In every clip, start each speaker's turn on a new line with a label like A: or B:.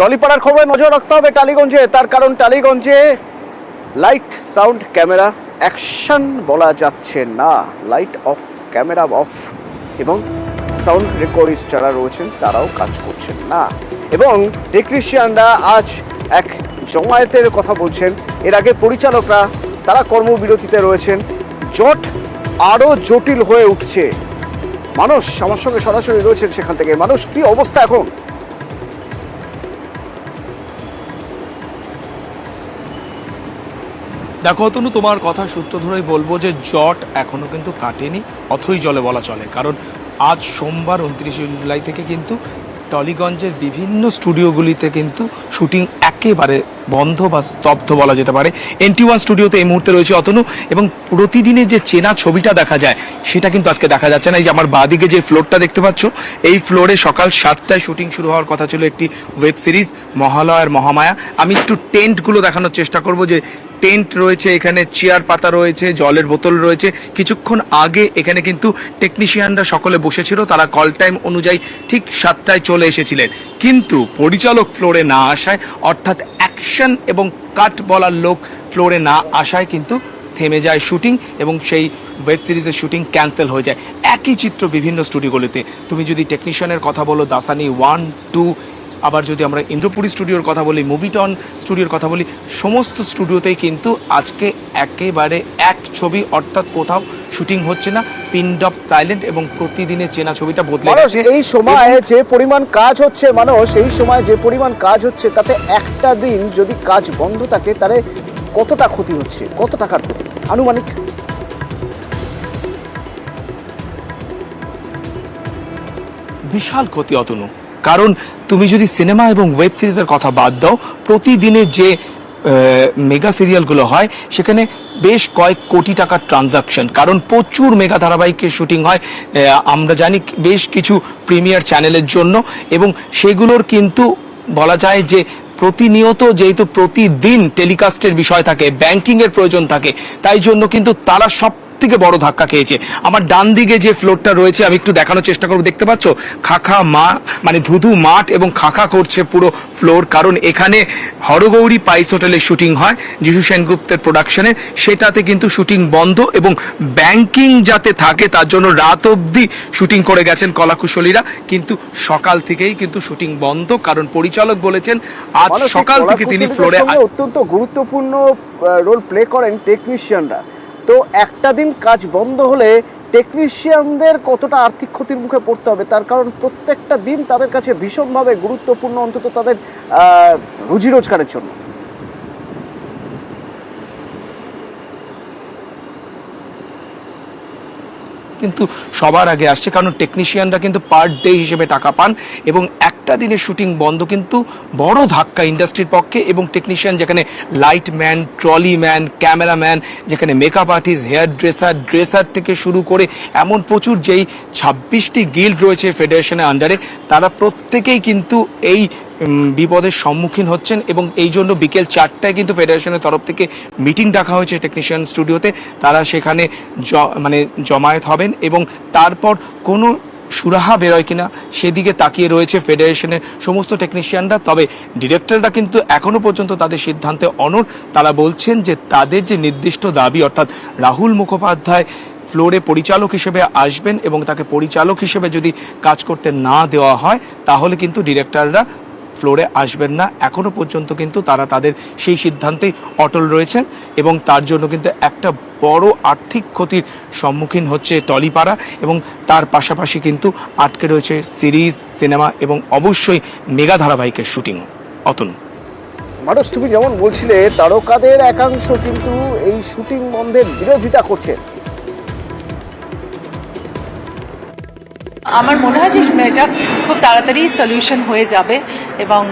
A: টলিপাড়ার খবরে নজর রাখতে হবে টালিগঞ্জে, তার কারণ টালিগঞ্জে লাইট সাউন্ড ক্যামেরা অ্যাকশন বলা যাচ্ছে না, লাইট অফ, ক্যামেরা অফ, এবং সাউন্ড রেকর্ডিস্ট যারা রয়েছেন তারাও কাজ করছেন না, এবং টেকনিশিয়ানরা আজ এক জমায়েতের কথা বলছেন। এর আগে পরিচালকরা তারা কর্মবিরতিতে রয়েছেন। জট আরও জটিল হয়ে উঠছে। মানুষ আমার সঙ্গে সরাসরি রয়েছেন সেখান থেকে। মানুষ, কি অবস্থা এখন?
B: দেখো তনু, তোমার কথা সূত্র ধরেই বলবো যে জট এখনো কিন্তু কাটেনি, অথই জলে বলা চলে। কারণ আজ সোমবার 29শে জুলাই থেকে কিন্তু টলিগঞ্জের বিভিন্ন স্টুডিওগুলিতে কিন্তু শুটিং একেবারে বন্ধ বা স্তব্ধ বলা যেতে পারে। NT1 স্টুডিওতে এই মুহূর্তে রয়েছে অতনু, এবং প্রতিদিনে যে চেনা ছবিটা দেখা যায় সেটা কিন্তু আজকে দেখা যাচ্ছে না। এই যে আমার বাঁদিকে যে ফ্লোরটা দেখতে পাচ্ছ, এই ফ্লোরে সকাল 7টায় শুটিং শুরু হওয়ার কথা ছিল একটি ওয়েব সিরিজ মহালয়ার মহামায়া। আমি একটু টেন্টগুলো দেখানোর চেষ্টা করব। যে টেন্ট রয়েছে, এখানে চেয়ার পাতা রয়েছে, জলের বোতল রয়েছে। কিছুক্ষণ আগে এখানে কিন্তু টেকনিশিয়ানরা সকলে বসেছিল, তারা কল টাইম অনুযায়ী ঠিক 7টায় চলে এসেছিলেন। কিন্তু পরিচালক ফ্লোরে না আসায়, অর্থাৎ অ্যাকশন এবং কাট বলার লোক ফ্লোরে না আসায় কিন্তু থেমে যায় শুটিং, এবং সেই ওয়েব সিরিজের শুটিং ক্যান্সেল হয়ে যায়। একই চিত্র বিভিন্ন স্টুডিওগুলিতে। তুমি যদি টেকনিশিয়ানের কথা বলো, দাসানি 1, 2, আবার যদি আমরা ইন্দ্রপুরী স্টুডিওর কথা বলি, মুভিটন স্টুডিওর কথা বলি, সমস্ত স্টুডিওতেই কিন্তু আজকে একেবারে এক ছবি, অর্থাৎ কোথাও শুটিং হচ্ছে না, পিন ড্রপ সাইলেন্ট, এবং প্রতিদিনের চেনা ছবিটা বদলে গেছে।
A: এই সময় যে পরিমাণ কাজ হচ্ছে, মানুষ এই সময় যে পরিমাণ কাজ হচ্ছে, তাতে একটা দিন যদি কাজ বন্ধ থাকে তাহলে কতটা ক্ষতি হচ্ছে, কত টাকার ক্ষতি আনুমানিক?
B: বিশাল ক্ষতি অতনু। কারণ তুমি যদি সিনেমা এবং ওয়েব সিরিজের কথা বাদ দাও, প্রতিদিনের যে মেগা সিরিয়ালগুলো হয় সেখানে বেশ কয়েক কোটি টাকার ট্রানজাকশন, কারণ প্রচুর মেগা ধারাবাহিকের শুটিং হয় আমরা জানি বেশ কিছু প্রিমিয়ার চ্যানেলের জন্য, এবং সেগুলোর কিন্তু বলা যায় যে প্রতিনিয়ত, যেহেতু প্রতিদিন টেলিকাস্টের বিষয় থাকে, ব্যাংকিং এর প্রয়োজন থাকে, তাই জন্য কিন্তু তারা সব থেকে বড় ধাক্কা খেয়েছে। আমার ডান দিকে যে ফ্লোরটা রয়েছে আমি একটু দেখানোর চেষ্টা করবো। দেখতে পাচ্ছ খাখা মা, মানে ধুধু মাঠ এবং খাখা করছে পুরো ফ্লোর, কারণ এখানে হরগৌরী পাইস হোটেলে শুটিং হয় যিশু সেনগুপ্তের প্রোডাকশনে, সেটাতে কিন্তু শুটিং বন্ধ, এবং ব্যাংকিং যাতে থাকে তার জন্য রাত অবধি শুটিং করে গেছেন কলাকুশলীরা, কিন্তু সকাল থেকেই কিন্তু শুটিং বন্ধ, কারণ পরিচালক বলেছেন আজ সকাল থেকে তিনি ফ্লোরে।
A: অত্যন্ত গুরুত্বপূর্ণ রোল প্লে করেন টেকনিশিয়ানরা, তো একটা দিন কাজ বন্ধ হলে টেকনিশিয়ানদের কতটা আর্থিক ক্ষতির মুখে পড়তে হবে, তার কারণ প্রত্যেকটা দিন তাদের কাছে ভীষণভাবে গুরুত্বপূর্ণ, অন্তত তাদের রুজি রোজগারের জন্য।
B: কিন্তু সবার আগে আসছে, কারণ টেকনিশিয়ানরা কিন্তু পার ডে হিসেবে টাকা পান, এবং একটা দিনের শুটিং বন্ধ কিন্তু বড় ধাক্কা ইন্ডাস্ট্রির পক্ষে। এবং টেকনিশিয়ান যেখানে light man, trolley man, cameraman, যেখানে মেকআপ আর্টিস্ট, হেয়ার ড্রেসার থেকে শুরু করে এমন প্রচুর, যেই 26টি গিল্ড রয়েছে ফেডারেশনের আন্ডারে, তারা প্রত্যেকেই কিন্তু এই বিপদের সম্মুখীন হচ্ছেন, এবং এই জন্য বিকেল 4টায় কিন্তু ফেডারেশনের তরফ থেকে মিটিং ডাকা হয়েছে টেকনিশিয়ান স্টুডিওতে। তারা সেখানে জমায়েত হবেন, এবং তারপর কোনো সুরাহা বেরোয় কিনা সেদিকে তাকিয়ে রয়েছে ফেডারেশনের সমস্ত টেকনিশিয়ানরা। তবে ডিরেক্টররা কিন্তু এখনো পর্যন্ত তাদের সিদ্ধান্তে অনড়। তারা বলছেন যে তাদের যে নির্দিষ্ট দাবি, অর্থাৎ রাহুল মুখোপাধ্যায় ফ্লোরে পরিচালক হিসেবে আসবেন, এবং তাকে পরিচালক হিসেবে যদি কাজ করতে না দেওয়া হয় তাহলে কিন্তু ডিরেক্টররা ফ্লোরে আসবেন না। এখনো পর্যন্ত কিন্তু তারা তাদের সেই সিদ্ধান্তেই অটল রয়েছেন, এবং তার জন্য কিন্তু একটা বড় আর্থিক ক্ষতির সম্মুখীন হচ্ছে টলিপাড়া, এবং তার পাশাপাশি কিন্তু আটকে রয়েছে সিরিজ, সিনেমা এবং অবশ্যই মেগা ধারাবাহিকের শুটিং। অতনু,
A: মানুষ, তুমি যেমন বলছিলে তারকাদের একাংশ কিন্তু এই শুটিং বন্ধের বিরোধিতা করছে।
C: আমার মনে হয় যে এটা খুব তাড়াতাড়ি সলিউশন হয়ে যাবে, এবং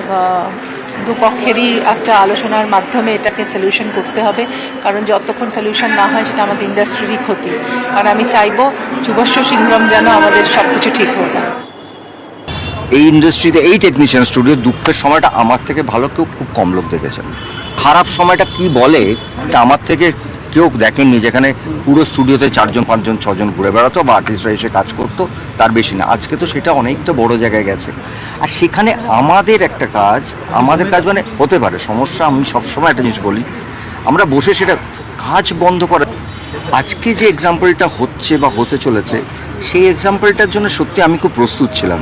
C: দুপক্ষেরই একটা আলোচনার মাধ্যমে এটাকে সলিউশন করতে হবে, কারণ যতক্ষণ সলিউশন না হয় সেটা আমাদের ইন্ডাস্ট্রিরই ক্ষতি। কারণ আমি চাইবো যুবস্ব সিংহম যেন আমাদের সব কিছু ঠিক হয়ে যায়।
D: এই ইন্ডাস্ট্রিতে, এই টেকনিশিয়ান স্টুডিওর দুঃখের সময়টা আমার থেকে ভালো কেউ খুব কম লোক দেখেছেন। খারাপ সময়টা কি বলে এটা আমার থেকে কেউ দেখেননি যেখানে পুরো স্টুডিওতে 4জন 5জন 6জন ঘুরে বেড়াতো বা আর্টিস্টরা এসে কাজ করতো, তার বেশি না। আজকে তো সেটা অনেকটা বড় জায়গায় গেছে। আর সেখানে আমাদের কাজ মানে হতে পারে সমস্যা, আমি সবসময় একটা জিনিস বলি, আমরা বসে সেটা কাজ বন্ধ করে, আজকে যে এক্সাম্পলটা হচ্ছে বা হতে চলেছে সেই এক্সাম্পলটার জন্য সত্যি আমি খুব প্রস্তুত ছিলাম।